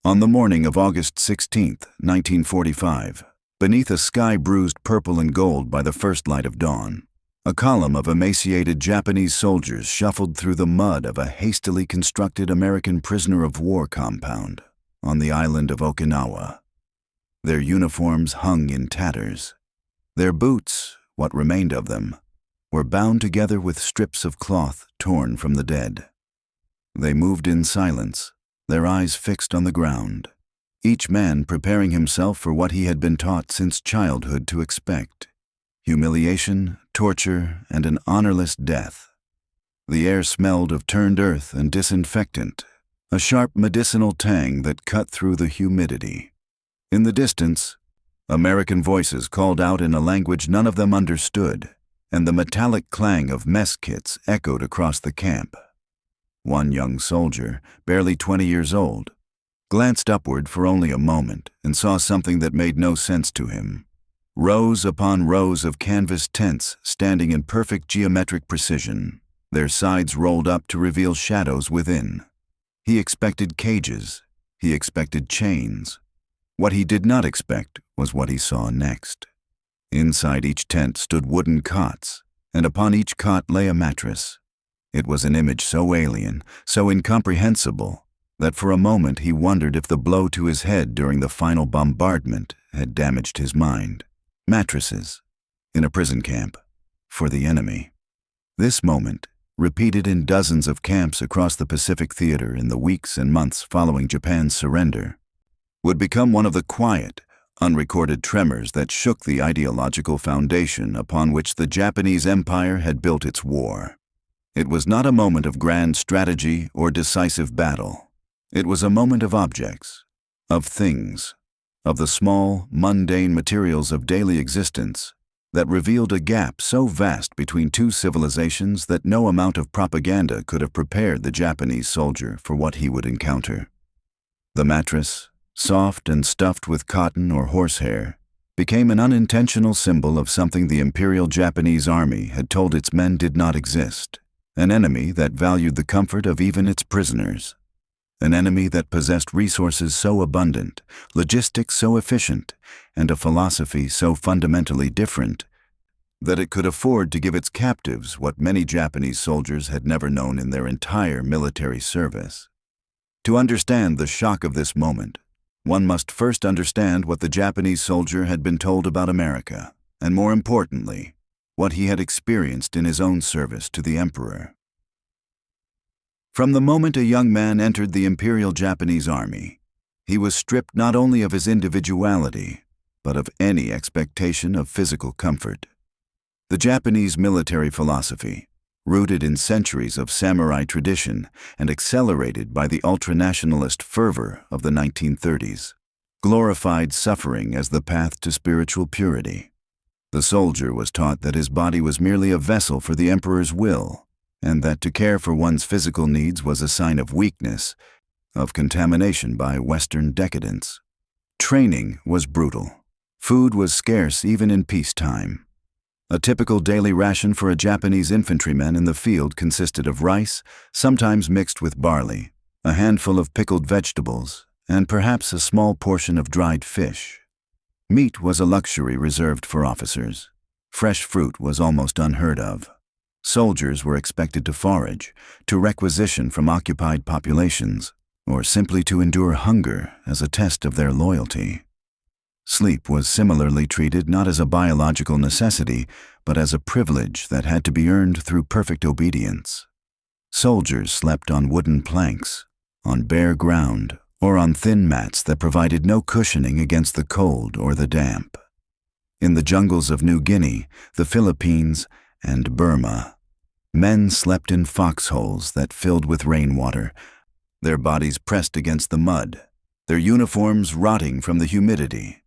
On the morning of August 16, 1945, beneath a sky bruised purple and gold by the first light of dawn, a column of emaciated Japanese soldiers shuffled through the mud of a hastily constructed American prisoner of war compound on the island of Okinawa. Their uniforms hung in tatters. Their boots, what remained of them, were bound together with strips of cloth torn from the dead. They moved in silence, their eyes fixed on the ground, each man preparing himself for what he had been taught since childhood to expect: humiliation, torture, and an honorless death. The air smelled of turned earth and disinfectant, a sharp medicinal tang that cut through the humidity. In the distance, American voices called out in a language none of them understood, and the metallic clang of mess kits echoed across the camp. One young soldier, barely 20 years old, glanced upward for only a moment and saw something that made no sense to him. Rows upon rows of canvas tents standing in perfect geometric precision, their sides rolled up to reveal shadows within. He expected cages. He expected chains. What he did not expect was what he saw next. Inside each tent stood wooden cots, and upon each cot lay a mattress. It was an image so alien, so incomprehensible, that for a moment he wondered if the blow to his head during the final bombardment had damaged his mind. Mattresses, in a prison camp, for the enemy. This moment, repeated in dozens of camps across the Pacific Theater in the weeks and months following Japan's surrender, would become one of the quiet, unrecorded tremors that shook the ideological foundation upon which the Japanese Empire had built its war. It was not a moment of grand strategy or decisive battle. It was a moment of objects, of things, of the small, mundane materials of daily existence that revealed a gap so vast between two civilizations that no amount of propaganda could have prepared the Japanese soldier for what he would encounter. The mattress, soft and stuffed with cotton or horsehair, became an unintentional symbol of something the Imperial Japanese Army had told its men did not exist. An enemy that valued the comfort of even its prisoners. An enemy that possessed resources so abundant, logistics so efficient, and a philosophy so fundamentally different that it could afford to give its captives what many Japanese soldiers had never known in their entire military service. To understand the shock of this moment, one must first understand what the Japanese soldier had been told about America, and more importantly, what he had experienced in his own service to the emperor. From the moment a young man entered the Imperial Japanese Army, he was stripped not only of his individuality, but of any expectation of physical comfort. The Japanese military philosophy, rooted in centuries of samurai tradition and accelerated by the ultranationalist fervor of the 1930s, glorified suffering as the path to spiritual purity. The soldier was taught that his body was merely a vessel for the emperor's will, and that to care for one's physical needs was a sign of weakness, of contamination by Western decadence. Training was brutal. Food was scarce even in peacetime. A typical daily ration for a Japanese infantryman in the field consisted of rice, sometimes mixed with barley, a handful of pickled vegetables, and perhaps a small portion of dried fish. Meat was a luxury reserved for officers. Fresh fruit was almost unheard of. Soldiers were expected to forage, to requisition from occupied populations, or simply to endure hunger as a test of their loyalty. Sleep was similarly treated not as a biological necessity, but as a privilege that had to be earned through perfect obedience. Soldiers slept on wooden planks, on bare ground, or on thin mats that provided no cushioning against the cold or the damp. In the jungles of New Guinea, the Philippines, and Burma, men slept in foxholes that filled with rainwater, their bodies pressed against the mud, their uniforms rotting from the humidity.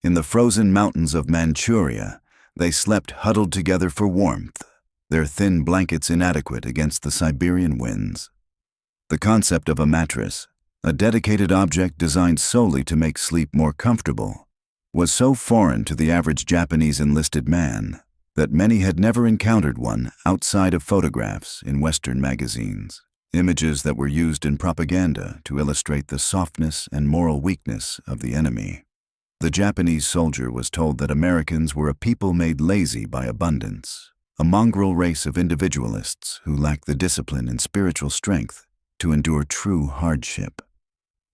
In the frozen mountains of Manchuria, they slept huddled together for warmth, their thin blankets inadequate against the Siberian winds. The concept of a mattress, a dedicated object designed solely to make sleep more comfortable, was so foreign to the average Japanese enlisted man that many had never encountered one outside of photographs in Western magazines. images that were used in propaganda to illustrate the softness and moral weakness of the enemy. The Japanese soldier was told that Americans were a people made lazy by abundance, a mongrel race of individualists who lacked the discipline and spiritual strength to endure true hardship.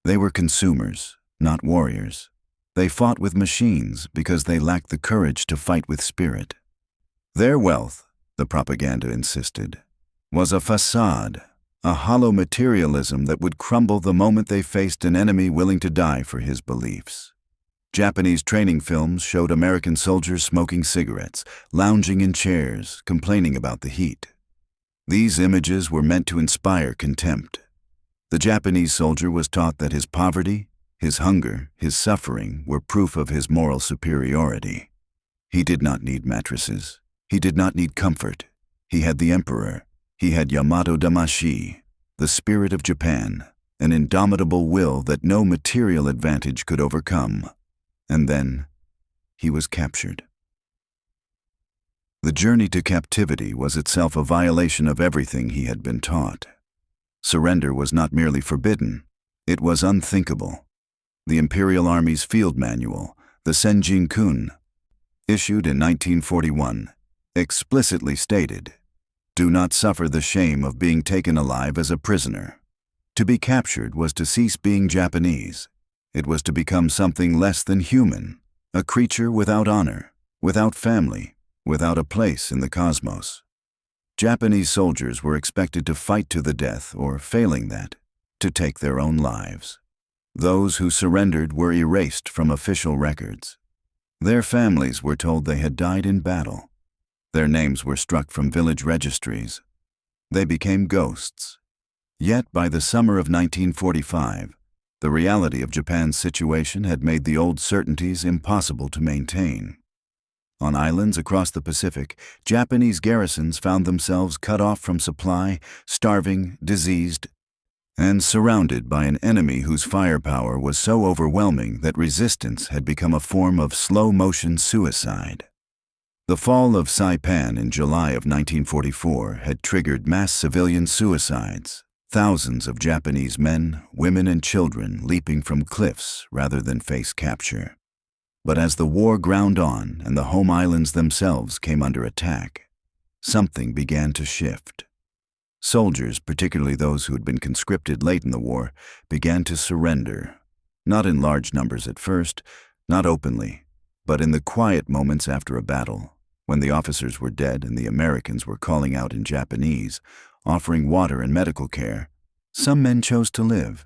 They were consumers, not warriors. They fought with machines because they lacked the courage to fight with spirit. Their wealth, the propaganda insisted, was a facade, a hollow materialism that would crumble the moment they faced an enemy willing to die for his beliefs. Japanese training films showed American soldiers smoking cigarettes, lounging in chairs, complaining about the heat. These images were meant to inspire contempt. The Japanese soldier was taught that his poverty, his hunger, his suffering were proof of his moral superiority. He did not need mattresses. He did not need comfort. He had the emperor. He had Yamato Damashi, the spirit of Japan, an indomitable will that no material advantage could overcome. And then, he was captured. The journey to captivity was itself a violation of everything he had been taught. Surrender was not merely forbidden, it was unthinkable. The Imperial Army's field manual, the Senjin-kun, issued in 1941, explicitly stated, "Do not suffer the shame of being taken alive as a prisoner." To be captured was to cease being Japanese. It was to become something less than human, a creature without honor, without family, without a place in the cosmos. Japanese soldiers were expected to fight to the death, or failing that, to take their own lives. Those who surrendered were erased from official records. Their families were told they had died in battle. Their names were struck from village registries. They became ghosts. Yet by the summer of 1945, the reality of Japan's situation had made the old certainties impossible to maintain. On islands across the Pacific, Japanese garrisons found themselves cut off from supply, starving, diseased, and surrounded by an enemy whose firepower was so overwhelming that resistance had become a form of slow-motion suicide. The fall of Saipan in July of 1944 had triggered mass civilian suicides, thousands of Japanese men, women, and children leaping from cliffs rather than face capture. But as the war ground on and the home islands themselves came under attack, something began to shift. Soldiers, particularly those who had been conscripted late in the war, began to surrender, not in large numbers at first, not openly, but in the quiet moments after a battle, when the officers were dead and the Americans were calling out in Japanese, offering water and medical care. Some men chose to live.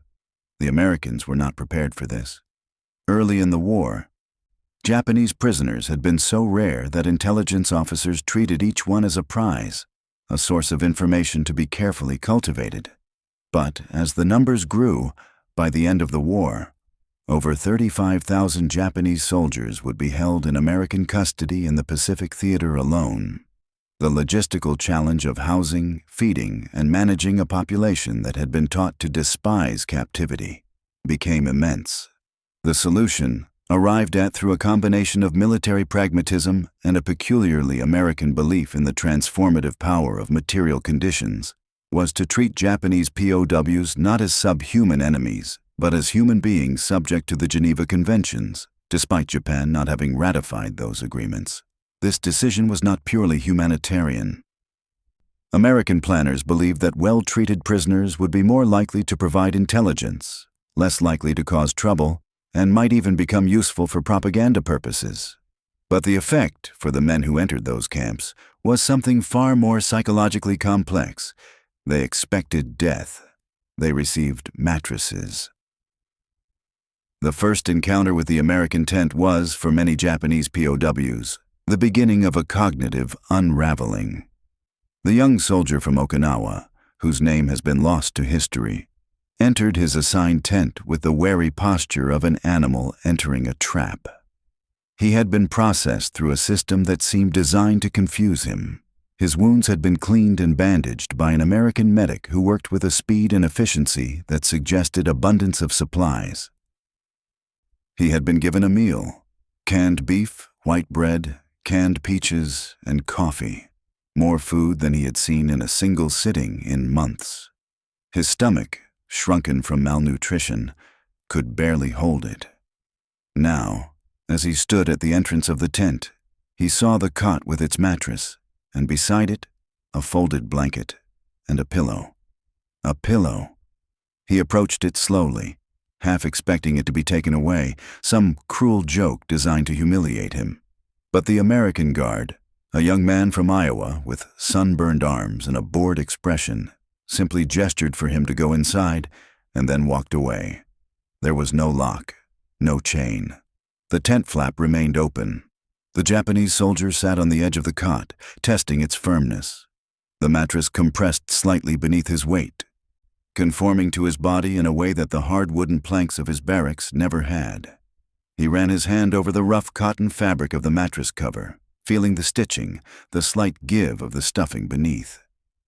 The Americans were not prepared for this. Early in the war, Japanese prisoners had been so rare that intelligence officers treated each one as a prize, a source of information to be carefully cultivated. But as the numbers grew, by the end of the war, over 35,000 Japanese soldiers would be held in American custody in the Pacific Theater alone. The logistical challenge of housing, feeding, and managing a population that had been taught to despise captivity became immense. The solution, arrived at through a combination of military pragmatism and a peculiarly American belief in the transformative power of material conditions, was to treat Japanese POWs not as subhuman enemies, but as human beings subject to the Geneva Conventions, despite Japan not having ratified those agreements. This decision was not purely humanitarian. American planners believed that well-treated prisoners would be more likely to provide intelligence, less likely to cause trouble, and might even become useful for propaganda purposes. But the effect for the men who entered those camps was something far more psychologically complex. They expected death. They received mattresses. The first encounter with the American tent was, for many Japanese POWs, the beginning of a cognitive unraveling. The young soldier from Okinawa, whose name has been lost to history, entered his assigned tent with the wary posture of an animal entering a trap. He had been processed through a system that seemed designed to confuse him. His wounds had been cleaned and bandaged by an American medic who worked with a speed and efficiency that suggested abundance of supplies. He had been given a meal: canned beef, white bread, canned peaches, and coffee. More food than he had seen in a single sitting in months. His stomach, shrunken from malnutrition, could barely hold it. Now, as he stood at the entrance of the tent, he saw the cot with its mattress, and beside it, a folded blanket and a pillow. A pillow. He approached it slowly, half expecting it to be taken away, some cruel joke designed to humiliate him. But the American guard, a young man from Iowa with sunburned arms and a bored expression, simply gestured for him to go inside and then walked away. There was no lock, no chain. The tent flap remained open. The Japanese soldier sat on the edge of the cot, testing its firmness. The mattress compressed slightly beneath his weight, conforming to his body in a way that the hard wooden planks of his barracks never had. He ran his hand over the rough cotton fabric of the mattress cover, feeling the stitching, the slight give of the stuffing beneath.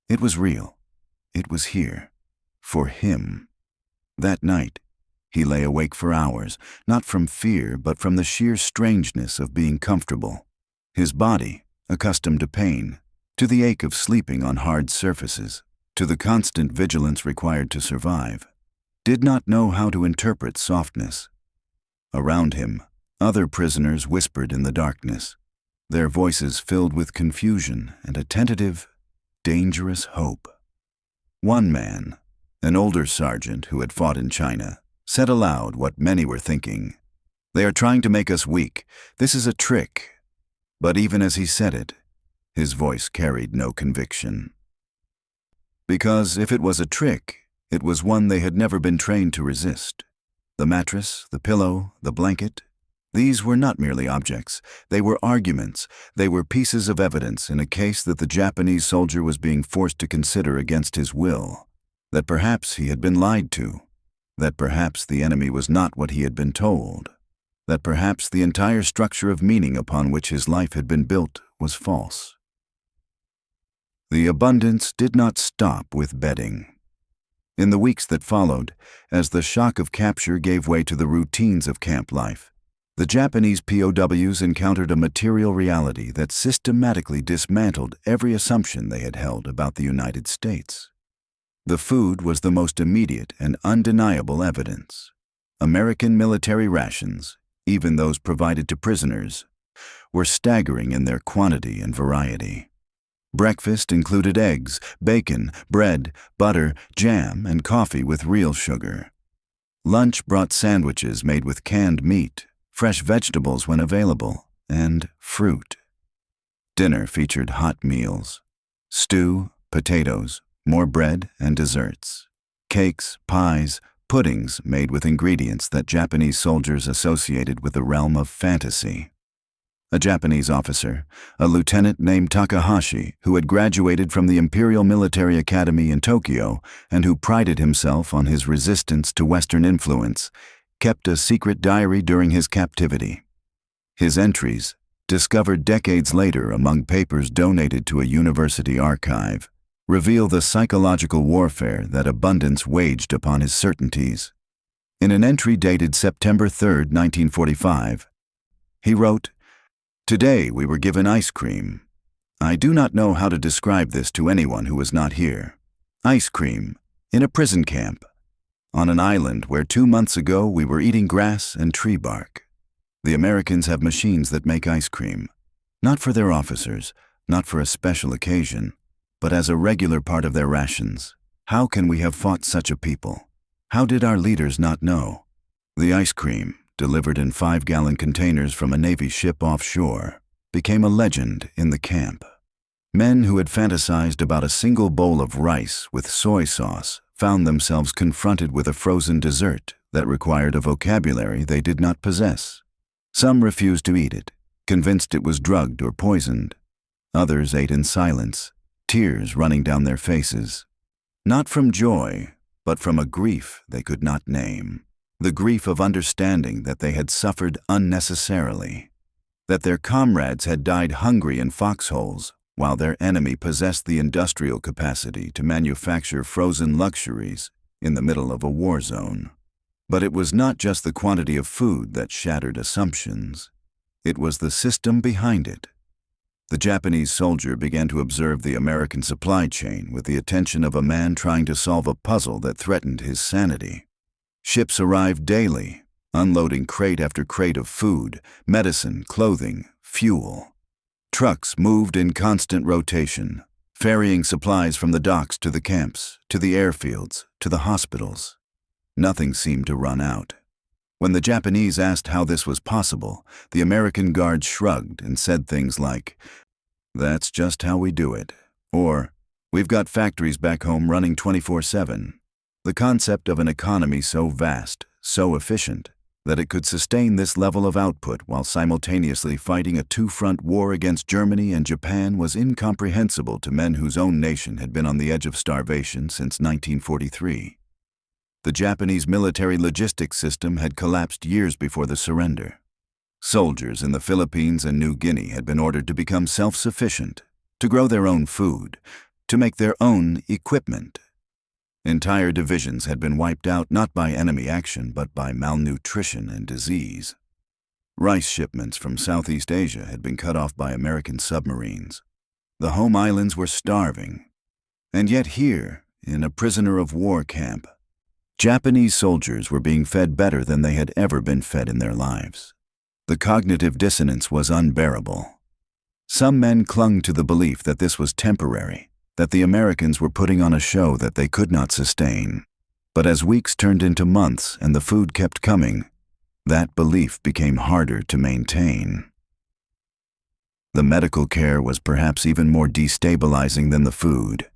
It was real. It was here. For him. That night, he lay awake for hours, not from fear, but from the sheer strangeness of being comfortable. His body, accustomed to pain, to the ache of sleeping on hard surfaces, to the constant vigilance required to survive, did not know how to interpret softness. Around him, other prisoners whispered in the darkness, their voices filled with confusion and a tentative, dangerous hope. One man, an older sergeant who had fought in China, said aloud what many were thinking. "They are trying to make us weak. This is a trick." But even as he said it, his voice carried no conviction. Because if it was a trick, it was one they had never been trained to resist. The mattress, the pillow, the blanket, these were not merely objects. They were arguments. They were pieces of evidence in a case that the Japanese soldier was being forced to consider against his will. That perhaps he had been lied to. That perhaps the enemy was not what he had been told. That perhaps the entire structure of meaning upon which his life had been built was false. The abundance did not stop with bedding. In the weeks that followed, as the shock of capture gave way to the routines of camp life, the Japanese POWs encountered a material reality that systematically dismantled every assumption they had held about the United States. The food was the most immediate and undeniable evidence. American military rations, even those provided to prisoners, were staggering in their quantity and variety. Breakfast included eggs, bacon, bread, butter, jam, and coffee with real sugar. Lunch brought sandwiches made with canned meat, fresh vegetables when available, and fruit. Dinner featured hot meals, stew, potatoes, more bread and desserts, cakes, pies, puddings made with ingredients that Japanese soldiers associated with the realm of fantasy. A Japanese officer, a lieutenant named Takahashi, who had graduated from the Imperial Military Academy in Tokyo and who prided himself on his resistance to Western influence, kept a secret diary during his captivity. His entries, discovered decades later among papers donated to a university archive, reveal the psychological warfare that abundance waged upon his certainties. In an entry dated September 3, 1945, he wrote, "Today we were given ice cream. I do not know how to describe this to anyone who was not here. Ice cream, in a prison camp, on an island where 2 months ago we were eating grass and tree bark. The Americans have machines that make ice cream, not for their officers, not for a special occasion, but as a regular part of their rations. How can we have fought such a people? How did our leaders not know?" The ice cream, delivered in 5-gallon containers from a Navy ship offshore, became a legend in the camp. Men who had fantasized about a single bowl of rice with soy sauce found themselves confronted with a frozen dessert that required a vocabulary they did not possess. Some refused to eat it, convinced it was drugged or poisoned. Others ate in silence, tears running down their faces. Not from joy, but from a grief they could not name. The grief of understanding that they had suffered unnecessarily, that their comrades had died hungry in foxholes while their enemy possessed the industrial capacity to manufacture frozen luxuries in the middle of a war zone. But it was not just the quantity of food that shattered assumptions. It was the system behind it. The Japanese soldier began to observe the American supply chain with the attention of a man trying to solve a puzzle that threatened his sanity. Ships arrived daily, unloading crate after crate of food, medicine, clothing, fuel. Trucks moved in constant rotation, ferrying supplies from the docks to the camps, to the airfields, to the hospitals. Nothing seemed to run out. When the Japanese asked how this was possible, the American guards shrugged and said things like, "That's just how we do it," or, "We've got factories back home running 24/7. The concept of an economy so vast, so efficient, that it could sustain this level of output while simultaneously fighting a two-front war against Germany and Japan was incomprehensible to men whose own nation had been on the edge of starvation since 1943. The Japanese military logistics system had collapsed years before the surrender. Soldiers in the Philippines and New Guinea had been ordered to become self-sufficient, to grow their own food, to make their own equipment. Entire divisions had been wiped out not by enemy action but by malnutrition and disease. Rice shipments from Southeast Asia had been cut off by American submarines. The home islands were starving. And yet here, in a prisoner of war camp, Japanese soldiers were being fed better than they had ever been fed in their lives. The cognitive dissonance was unbearable. Some men clung to the belief that this was temporary, that the Americans were putting on a show that they could not sustain. But as weeks turned into months and the food kept coming, that belief became harder to maintain. The medical care was perhaps even more destabilizing than the food.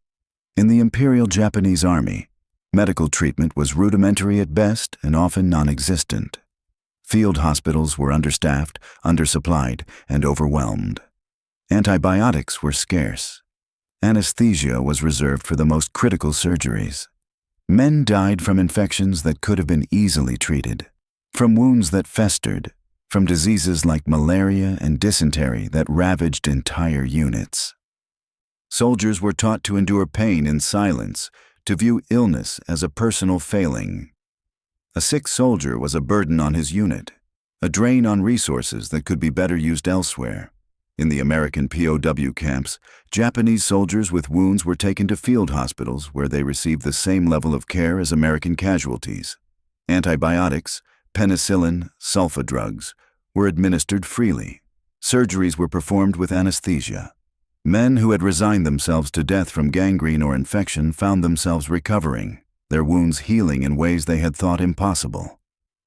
In the Imperial Japanese Army, medical treatment was rudimentary at best and often non-existent. Field hospitals were understaffed, undersupplied, and overwhelmed. Antibiotics were scarce. Anesthesia was reserved for the most critical surgeries. Men died from infections that could have been easily treated, from wounds that festered, from diseases like malaria and dysentery that ravaged entire units. Soldiers were taught to endure pain in silence, to view illness as a personal failing. A sick soldier was a burden on his unit, a drain on resources that could be better used elsewhere. In the American POW camps, Japanese soldiers with wounds were taken to field hospitals where they received the same level of care as American casualties. Antibiotics, penicillin, sulfa drugs were administered freely. Surgeries were performed with anesthesia. Men who had resigned themselves to death from gangrene or infection found themselves recovering, their wounds healing in ways they had thought impossible.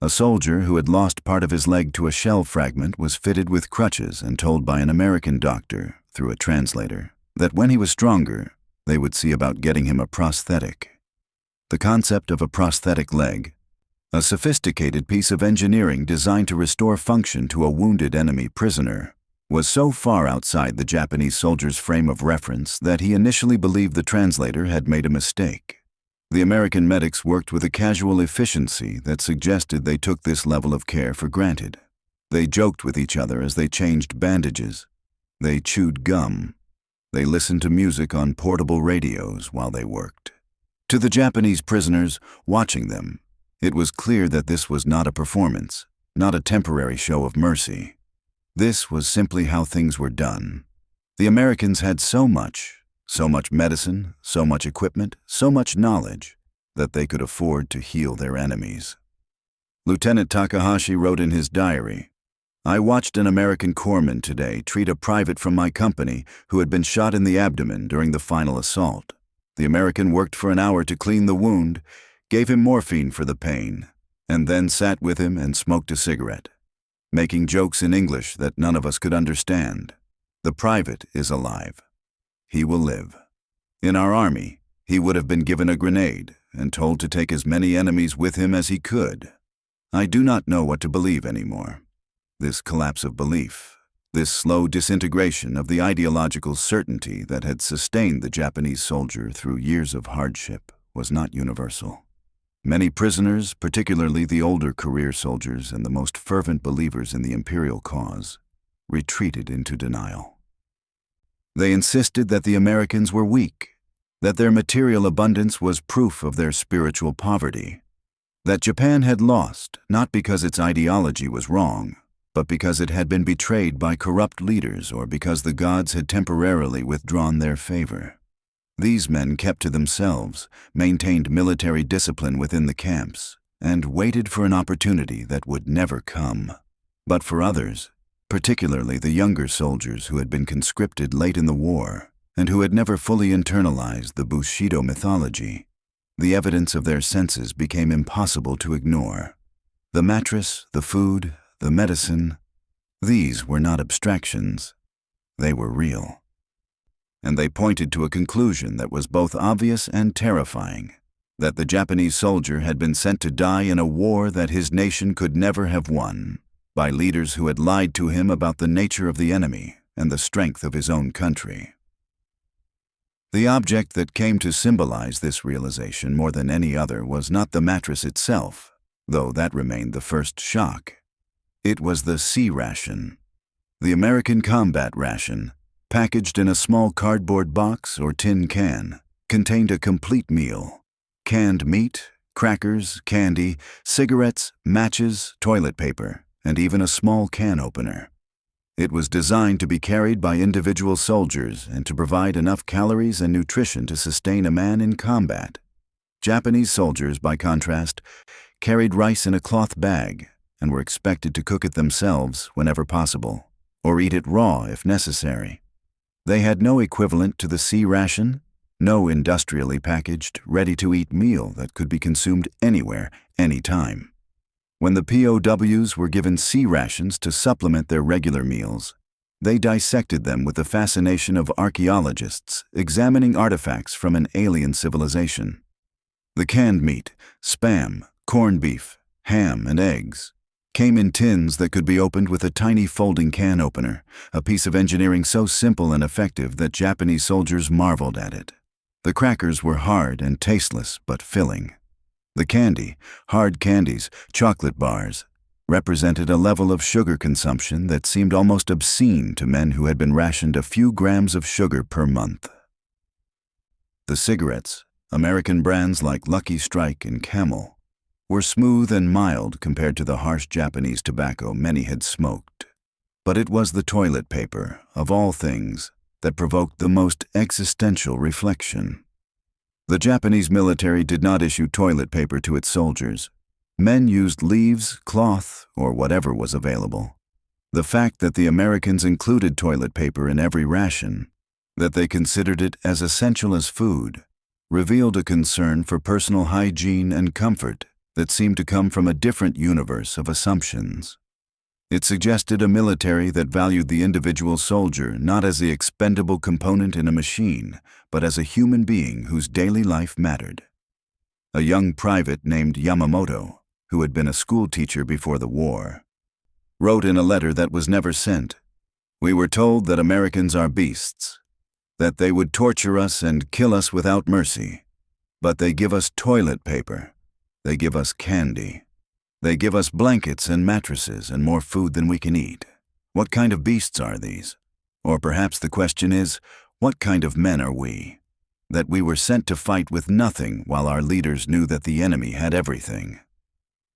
A soldier who had lost part of his leg to a shell fragment was fitted with crutches and told by an American doctor, through a translator, that when he was stronger, they would see about getting him a prosthetic. The concept of a prosthetic leg, a sophisticated piece of engineering designed to restore function to a wounded enemy prisoner, was so far outside the Japanese soldier's frame of reference that he initially believed the translator had made a mistake. The American medics worked with a casual efficiency that suggested they took this level of care for granted. They joked with each other as they changed bandages. They chewed gum. They listened to music on portable radios while they worked. To the Japanese prisoners, watching them, it was clear that this was not a performance, not a temporary show of mercy. This was simply how things were done. The Americans had so much medicine, so much equipment, so much knowledge, that they could afford to heal their enemies. Lieutenant Takahashi wrote in his diary, "I watched an American corpsman today treat a private from my company who had been shot in the abdomen during the final assault. The American worked for an hour to clean the wound, gave him morphine for the pain, and then sat with him and smoked a cigarette, making jokes in English that none of us could understand. The private is alive. He will live. In our army, he would have been given a grenade and told to take as many enemies with him as he could. I do not know what to believe anymore. This collapse of belief, this slow disintegration of the ideological certainty that had sustained the Japanese soldier through years of hardship, was not universal. Many prisoners, particularly the older career soldiers and the most fervent believers in the imperial cause, retreated into denial. They insisted that the Americans were weak, that their material abundance was proof of their spiritual poverty, that Japan had lost not because its ideology was wrong, but because it had been betrayed by corrupt leaders or because the gods had temporarily withdrawn their favor. These men kept to themselves, maintained military discipline within the camps, and waited for an opportunity that would never come. But for others, particularly the younger soldiers who had been conscripted late in the war and who had never fully internalized the Bushido mythology, the evidence of their senses became impossible to ignore. The mattress, the food, the medicine, these were not abstractions. They were real. And they pointed to a conclusion that was both obvious and terrifying, that the Japanese soldier had been sent to die in a war that his nation could never have won, by leaders who had lied to him about the nature of the enemy and the strength of his own country. The object that came to symbolize this realization more than any other was not the mattress itself, though that remained the first shock. It was the sea ration. The American combat ration, packaged in a small cardboard box or tin can, contained a complete meal: canned meat, crackers, candy, cigarettes, matches, toilet paper, and even a small can opener. It was designed to be carried by individual soldiers and to provide enough calories and nutrition to sustain a man in combat. Japanese soldiers, by contrast, carried rice in a cloth bag and were expected to cook it themselves whenever possible, or eat it raw if necessary. They had no equivalent to the sea ration, no industrially packaged, ready-to-eat meal that could be consumed anywhere, anytime. When the POWs were given sea rations to supplement their regular meals, they dissected them with the fascination of archaeologists examining artifacts from an alien civilization. The canned meat, spam, corned beef, ham, and eggs came in tins that could be opened with a tiny folding can opener, a piece of engineering so simple and effective that Japanese soldiers marveled at it. The crackers were hard and tasteless but filling. The candy, hard candies, chocolate bars, represented a level of sugar consumption that seemed almost obscene to men who had been rationed a few grams of sugar per month. The cigarettes, American brands like Lucky Strike and Camel, were smooth and mild compared to the harsh Japanese tobacco many had smoked. But it was the toilet paper, of all things, that provoked the most existential reflection. The Japanese military did not issue toilet paper to its soldiers. Men used leaves, cloth, or whatever was available. The fact that the Americans included toilet paper in every ration, that they considered it as essential as food, revealed a concern for personal hygiene and comfort that seemed to come from a different universe of assumptions. It suggested a military that valued the individual soldier not as the expendable component in a machine, but as a human being whose daily life mattered. A young private named Yamamoto, who had been a school teacher before the war, wrote in a letter that was never sent, "We were told that Americans are beasts, that they would torture us and kill us without mercy, but they give us toilet paper, they give us candy. They give us blankets and mattresses and more food than we can eat. What kind of beasts are these? Or perhaps the question is, what kind of men are we? That we were sent to fight with nothing while our leaders knew that the enemy had everything."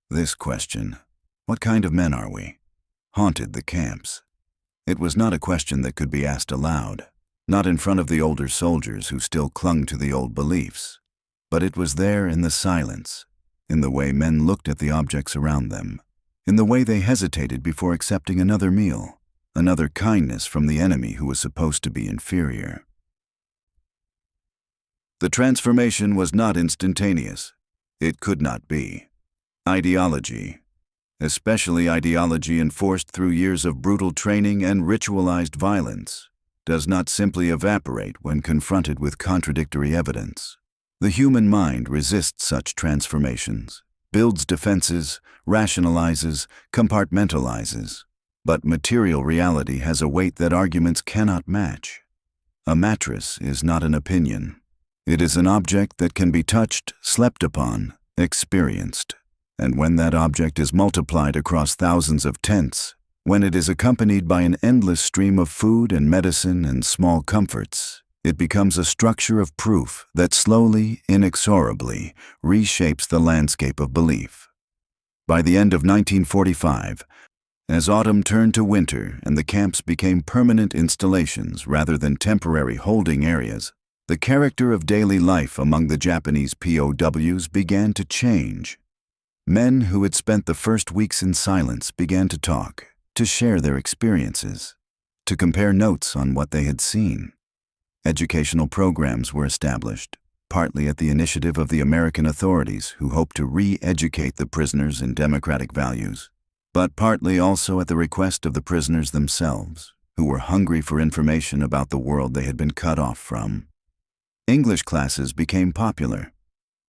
This question, what kind of men are we, haunted the camps. It was not a question that could be asked aloud, not in front of the older soldiers who still clung to the old beliefs, but it was there in the silence, in the way men looked at the objects around them, in the way they hesitated before accepting another meal, another kindness from the enemy who was supposed to be inferior. The transformation was not instantaneous. It could not be. Ideology, especially ideology enforced through years of brutal training and ritualized violence, does not simply evaporate when confronted with contradictory evidence. The human mind resists such transformations, builds defenses, rationalizes, compartmentalizes. But material reality has a weight that arguments cannot match. A mattress is not an opinion. It is an object that can be touched, slept upon, experienced. And when that object is multiplied across thousands of tents, when it is accompanied by an endless stream of food and medicine and small comforts, it becomes a structure of proof that slowly, inexorably, reshapes the landscape of belief. By the end of 1945, As autumn turned to winter and the camps became permanent installations rather than temporary holding areas, the character of daily life among the Japanese POWs began to change. Men who had spent the first weeks in silence began to talk, to share their experiences, to compare notes on what they had seen. Educational programs were established, partly at the initiative of the American authorities who hoped to re-educate the prisoners in democratic values, but partly also at the request of the prisoners themselves, who were hungry for information about the world they had been cut off from. English classes became popular.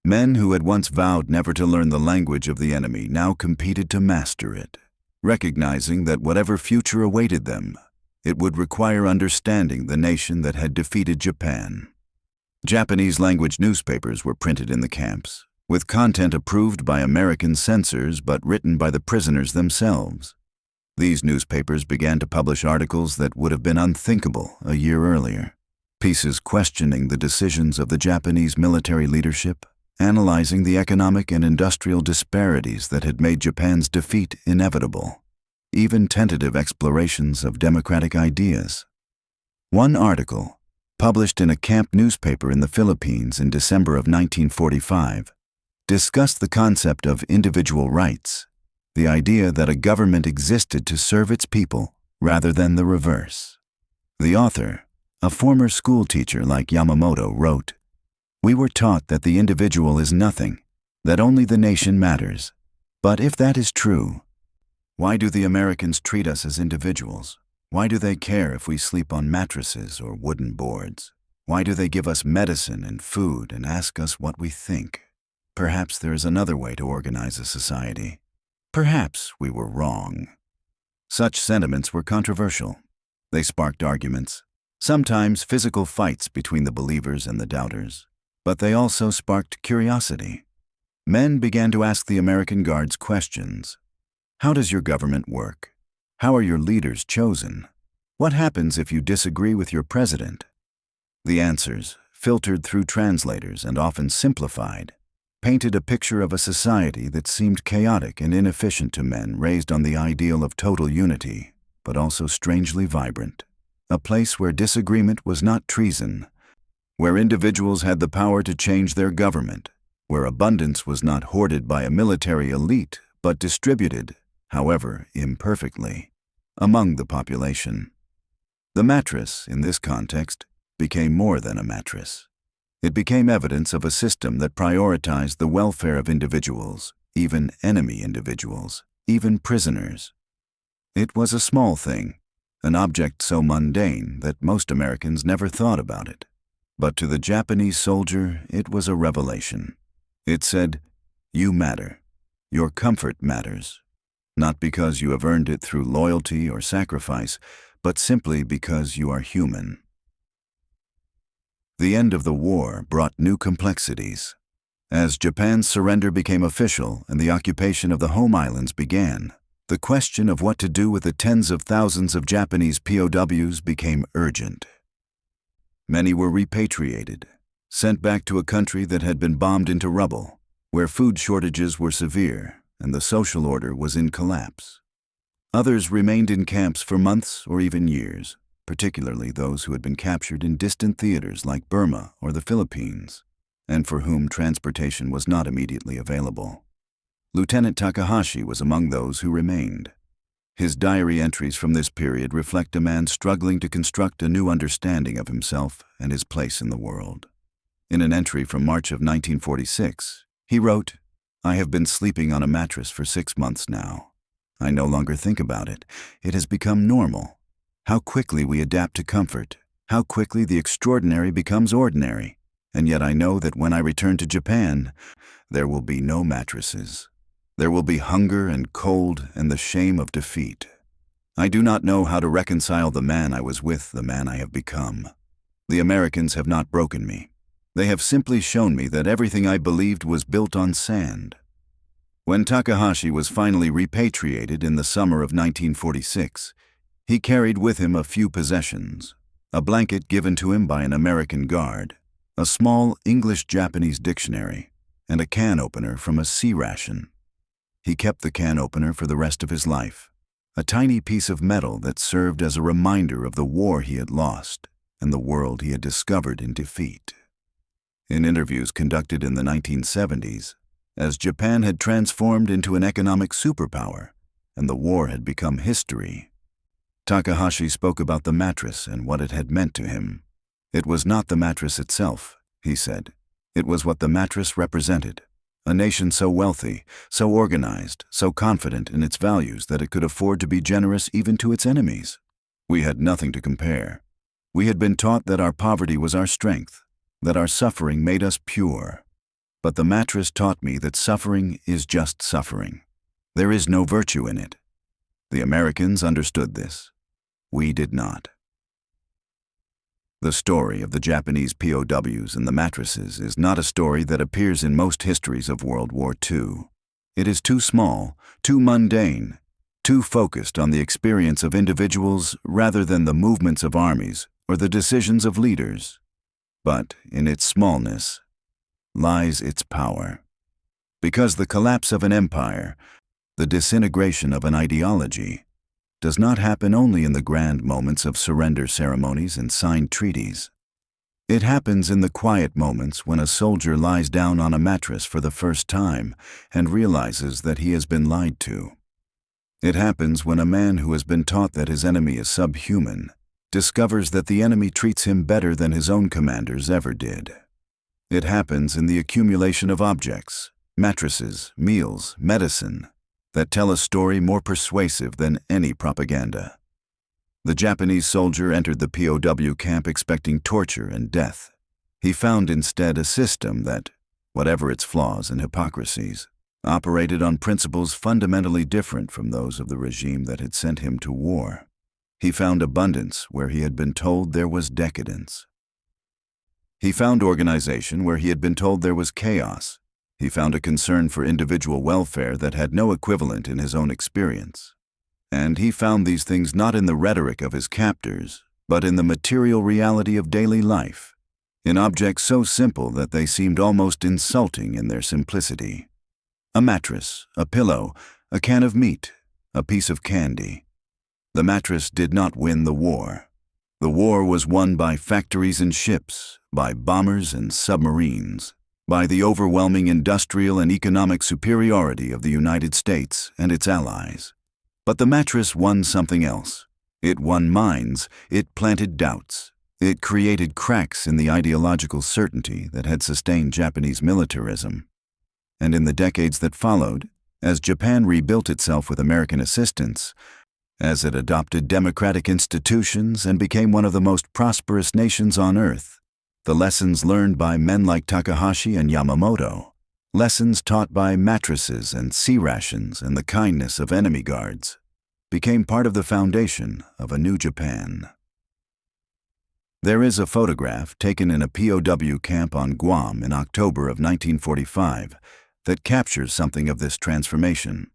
Men who had once vowed never to learn the language of the enemy now competed to master it, recognizing that whatever future awaited them, it would require understanding the nation that had defeated Japan. Japanese language newspapers were printed in the camps, with content approved by American censors but written by the prisoners themselves. These newspapers began to publish articles that would have been unthinkable a year earlier, pieces questioning the decisions of the Japanese military leadership, analyzing the economic and industrial disparities that had made Japan's defeat inevitable, even tentative explorations of democratic ideas. One article, published in a camp newspaper in the Philippines in December of 1945, discussed the concept of individual rights, the idea that a government existed to serve its people rather than the reverse. The author, a former school teacher like Yamamoto, wrote, "We were taught that the individual is nothing, that only the nation matters. But if that is true, why do the Americans treat us as individuals? Why do they care if we sleep on mattresses or wooden boards? Why do they give us medicine and food and ask us what we think? Perhaps there is another way to organize a society. Perhaps we were wrong." Such sentiments were controversial. They sparked arguments, sometimes physical fights between the believers and the doubters, but they also sparked curiosity. Men began to ask the American guards questions. How does your government work? How are your leaders chosen? What happens if you disagree with your president? The answers, filtered through translators and often simplified, painted a picture of a society that seemed chaotic and inefficient to men raised on the ideal of total unity, but also strangely vibrant. A place where disagreement was not treason, where individuals had the power to change their government, where abundance was not hoarded by a military elite, but distributed, however imperfectly, among the population. The mattress, in this context, became more than a mattress. It became evidence of a system that prioritized the welfare of individuals, even enemy individuals, even prisoners. It was a small thing, an object so mundane that most Americans never thought about it. But to the Japanese soldier, it was a revelation. It said, "You matter. Your comfort matters. Not because you have earned it through loyalty or sacrifice, but simply because you are human." The end of the war brought new complexities. As Japan's surrender became official and the occupation of the home islands began, the question of what to do with the tens of thousands of Japanese POWs became urgent. Many were repatriated, sent back to a country that had been bombed into rubble, where food shortages were severe and the social order was in collapse. Others remained in camps for months or even years, particularly those who had been captured in distant theaters like Burma or the Philippines, and for whom transportation was not immediately available. Lieutenant Takahashi was among those who remained. His diary entries from this period reflect a man struggling to construct a new understanding of himself and his place in the world. In an entry from March of 1946, he wrote, "I have been sleeping on a mattress for 6 months now. I no longer think about it. It has become normal. How quickly we adapt to comfort, how quickly the extraordinary becomes ordinary. And yet I know that when I return to Japan, there will be no mattresses. There will be hunger and cold and the shame of defeat. I do not know how to reconcile the man I was with the man I have become. The Americans have not broken me. They have simply shown me that everything I believed was built on sand." When Takahashi was finally repatriated in the summer of 1946, he carried with him a few possessions: a blanket given to him by an American guard, a small English-Japanese dictionary, and a can opener from a sea ration. He kept the can opener for the rest of his life, a tiny piece of metal that served as a reminder of the war he had lost and the world he had discovered in defeat. In interviews conducted in the 1970s, as Japan had transformed into an economic superpower and the war had become history, Takahashi spoke about the mattress and what it had meant to him. It was not the mattress itself, he said. It was what the mattress represented. A nation so wealthy, so organized, so confident in its values that it could afford to be generous even to its enemies. We had nothing to compare. We had been taught that our poverty was our strength, that our suffering made us pure. But the mattress taught me that suffering is just suffering. There is no virtue in it. The Americans understood this. We did not. The story of the Japanese POWs and the mattresses is not a story that appears in most histories of World War II. It is too small, too mundane, too focused on the experience of individuals rather than the movements of armies or the decisions of leaders. But in its smallness lies its power. Because the collapse of an empire, the disintegration of an ideology, does not happen only in the grand moments of surrender ceremonies and signed treaties. It happens in the quiet moments when a soldier lies down on a mattress for the first time and realizes that he has been lied to. It happens when a man who has been taught that his enemy is subhuman discovers that the enemy treats him better than his own commanders ever did. It happens in the accumulation of objects, mattresses, meals, medicine, that tell a story more persuasive than any propaganda. The Japanese soldier entered the POW camp expecting torture and death. He found instead a system that, whatever its flaws and hypocrisies, operated on principles fundamentally different from those of the regime that had sent him to war. He found abundance where he had been told there was decadence. He found organization where he had been told there was chaos. He found a concern for individual welfare that had no equivalent in his own experience. And he found these things not in the rhetoric of his captors, but in the material reality of daily life, in objects so simple that they seemed almost insulting in their simplicity. A mattress, a pillow, a can of meat, a piece of candy. The mattress did not win the war. The war was won by factories and ships, by bombers and submarines, by the overwhelming industrial and economic superiority of the United States and its allies. But the mattress won something else. It won minds, it planted doubts. It created cracks in the ideological certainty that had sustained Japanese militarism. And in the decades that followed, as Japan rebuilt itself with American assistance, as it adopted democratic institutions and became one of the most prosperous nations on earth, the lessons learned by men like Takahashi and Yamamoto, lessons taught by mattresses and sea rations and the kindness of enemy guards, became part of the foundation of a new Japan. There is a photograph taken in a POW camp on Guam in October of 1945 that captures something of this transformation.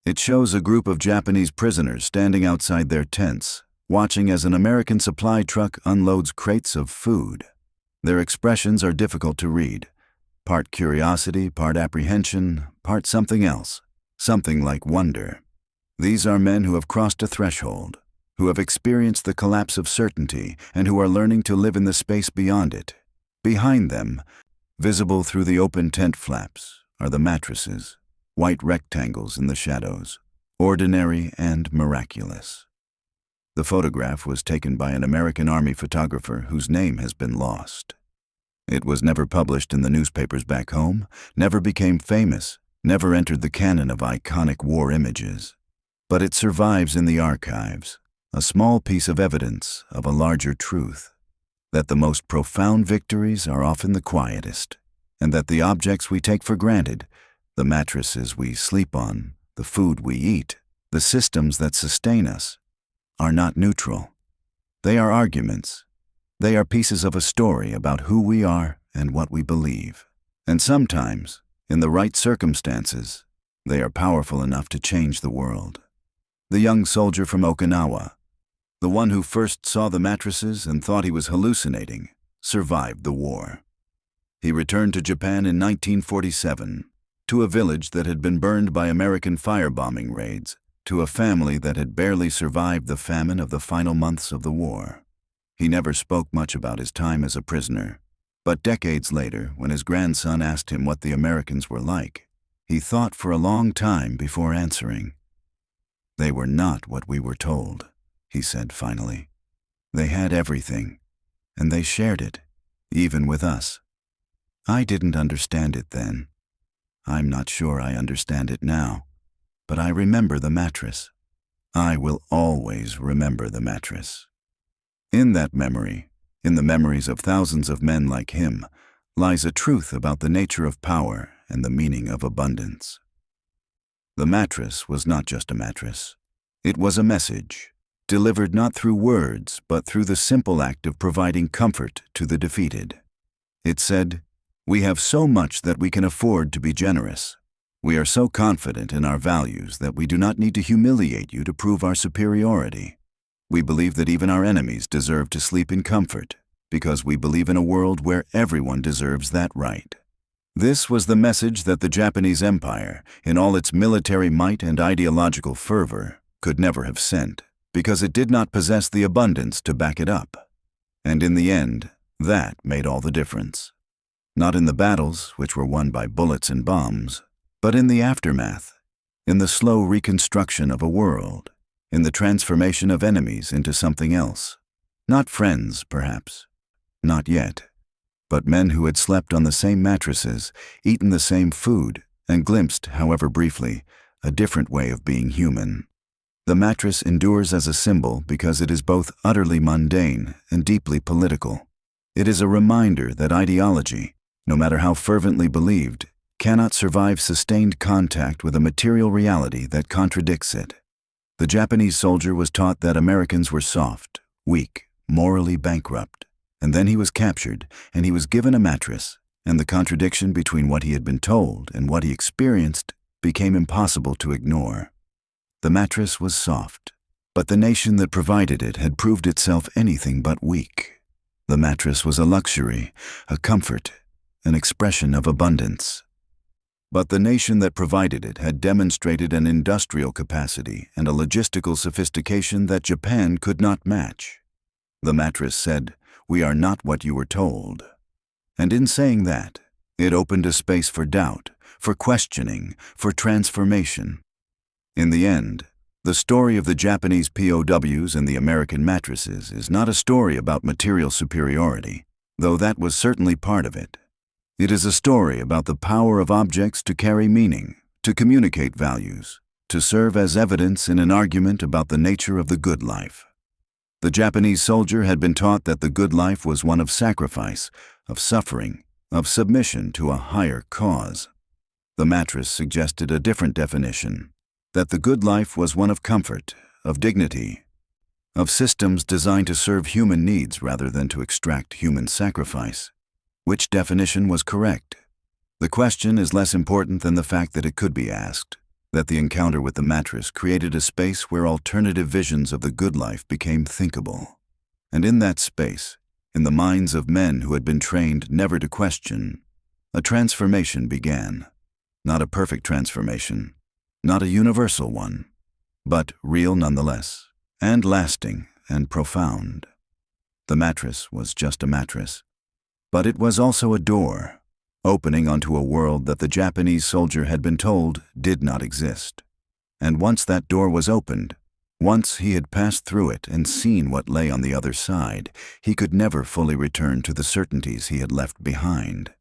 It shows a group of Japanese prisoners standing outside their tents, watching as an American supply truck unloads crates of food. Their expressions are difficult to read, part curiosity, part apprehension, part something else, something like wonder. These are men who have crossed a threshold, who have experienced the collapse of certainty and who are learning to live in the space beyond it. Behind them, visible through the open tent flaps, are the mattresses, white rectangles in the shadows, ordinary and miraculous. The photograph was taken by an American Army photographer whose name has been lost. It was never published in the newspapers back home, never became famous, never entered the canon of iconic war images. But it survives in the archives, a small piece of evidence of a larger truth, that the most profound victories are often the quietest, and that the objects we take for granted, the mattresses we sleep on, the food we eat, the systems that sustain us, are not neutral. They are arguments. They are pieces of a story about who we are and what we believe. And sometimes, in the right circumstances, they are powerful enough to change the world. The young soldier from Okinawa, the one who first saw the mattresses and thought he was hallucinating, survived the war. He returned to Japan in 1947, to a village that had been burned by American firebombing raids, to a family that had barely survived the famine of the final months of the war. He never spoke much about his time as a prisoner, but decades later, when his grandson asked him what the Americans were like, he thought for a long time before answering. "They were not what we were told," he said finally. "They had everything, and they shared it, even with us. I didn't understand it then. I'm not sure I understand it now, but I remember the mattress. I will always remember the mattress." In that memory, in the memories of thousands of men like him, lies a truth about the nature of power and the meaning of abundance. The mattress was not just a mattress. It was a message, delivered not through words, but through the simple act of providing comfort to the defeated. It said, "We have so much that we can afford to be generous. We are so confident in our values that we do not need to humiliate you to prove our superiority. We believe that even our enemies deserve to sleep in comfort, because we believe in a world where everyone deserves that right." This was the message that the Japanese Empire, in all its military might and ideological fervor, could never have sent, because it did not possess the abundance to back it up. And in the end, that made all the difference. Not in the battles, which were won by bullets and bombs, but in the aftermath, in the slow reconstruction of a world, in the transformation of enemies into something else. Not friends, perhaps. Not yet. But men who had slept on the same mattresses, eaten the same food, and glimpsed, however briefly, a different way of being human. The mattress endures as a symbol because it is both utterly mundane and deeply political. It is a reminder that ideology, no matter how fervently believed, cannot survive sustained contact with a material reality that contradicts it. The Japanese soldier was taught that Americans were soft, weak, morally bankrupt, and then he was captured, and he was given a mattress, and the contradiction between what he had been told and what he experienced became impossible to ignore. The mattress was soft, but the nation that provided it had proved itself anything but weak. The mattress was a luxury, a comfort, an expression of abundance. But the nation that provided it had demonstrated an industrial capacity and a logistical sophistication that Japan could not match. The mattress said, "We are not what you were told." And in saying that, it opened a space for doubt, for questioning, for transformation. In the end, the story of the Japanese POWs and the American mattresses is not a story about material superiority, though that was certainly part of it. It is a story about the power of objects to carry meaning, to communicate values, to serve as evidence in an argument about the nature of the good life. The Japanese soldier had been taught that the good life was one of sacrifice, of suffering, of submission to a higher cause. The mattress suggested a different definition, that the good life was one of comfort, of dignity, of systems designed to serve human needs rather than to extract human sacrifice. Which definition was correct? The question is less important than the fact that it could be asked, that the encounter with the mattress created a space where alternative visions of the good life became thinkable. And in that space, in the minds of men who had been trained never to question, a transformation began. Not a perfect transformation, not a universal one, but real nonetheless, and lasting and profound. The mattress was just a mattress. But it was also a door, opening onto a world that the Japanese soldier had been told did not exist. And once that door was opened, once he had passed through it and seen what lay on the other side, he could never fully return to the certainties he had left behind.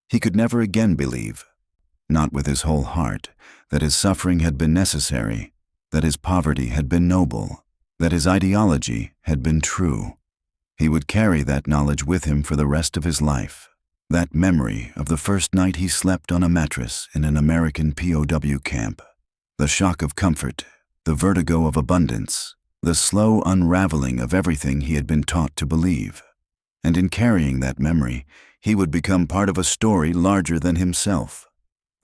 He could never again believe, not with his whole heart, that his suffering had been necessary, that his poverty had been noble, that his ideology had been true. He would carry that knowledge with him for the rest of his life, that memory of the first night he slept on a mattress in an American POW camp, the shock of comfort, the vertigo of abundance, the slow unraveling of everything he had been taught to believe. And in carrying that memory, he would become part of a story larger than himself,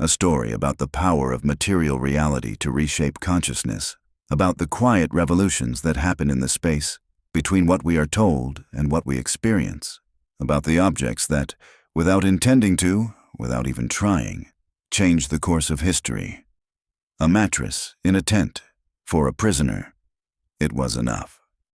a story about the power of material reality to reshape consciousness, about the quiet revolutions that happen in the space between what we are told and what we experience, about the objects that, without intending to, without even trying, change the course of history. A mattress in a tent, For a prisoner, it was enough.